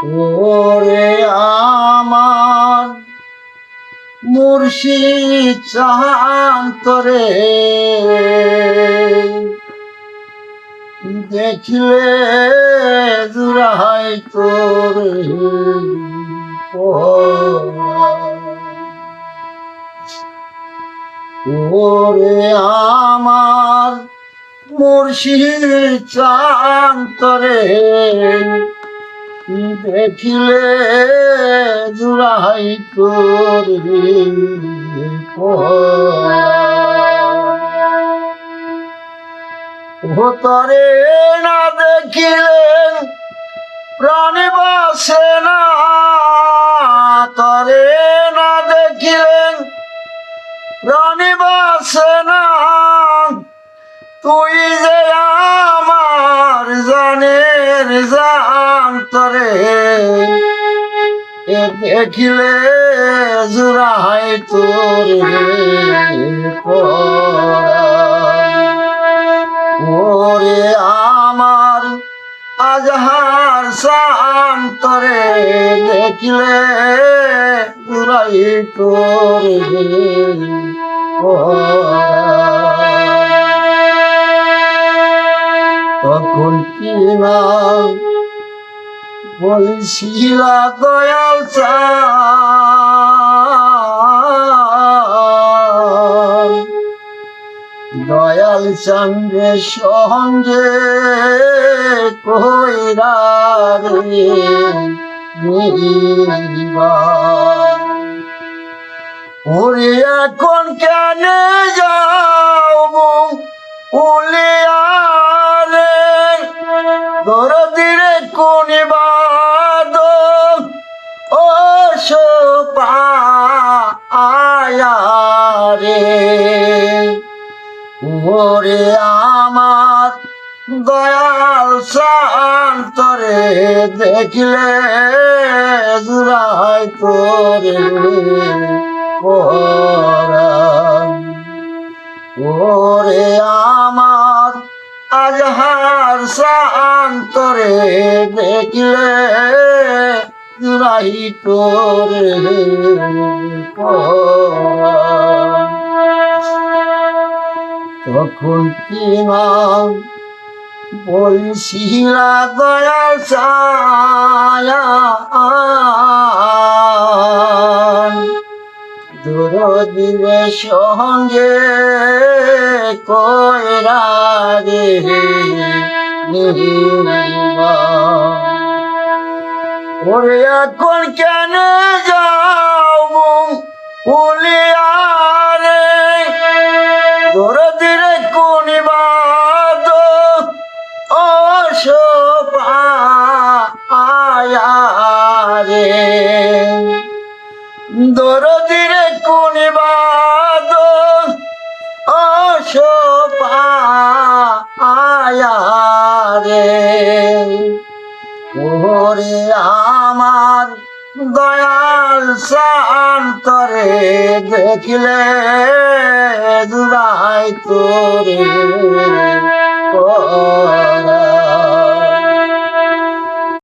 ওরে আমার মুর্শিদ চাহান্তরে দেখলে জুড়াই তোরে ওরে আমার মুর্শিদ চাহান্তরে দেখিলে জুড়াই তোরে ও তরে না দেখিলেন প্রাণে বাসে না, তরে না দেখিলেন প্রাণে বাসে না। তুই যে আমার জানের জান, তরে দেখিলে জুড়াই তোরে ওরে আমার আজহার শান্তরে দেখিলে জুড়াই তোরে তখন কি না বলছিলা দয়াল চান, দয়াল চন্দ্রে সঙ্গে কইরা রে ওরে এখন কেন যাও উলিয়ারে দরদিরে কোন বাদ ও সোপা আয়ারে ওরে আমার দয়াল শান্তরে দেখিলে জুড়াই তোরে ওরে আমার আজহার শান্তরে দেখিলে জুড়াই তোরে তখন কি না বলছিলা দয়াল চান, দরদিরে সঙ্গে কইরা রে ওরে এখন কেন যাও উলিয়ারে দরদিরে কোন বাদ ও সোপা আয়ারে দরদিরে কোন বাদ ও সোপা আয়ারে ওরে আমার দয়াল শান্তরে দেখিলে জুড়াই তোরে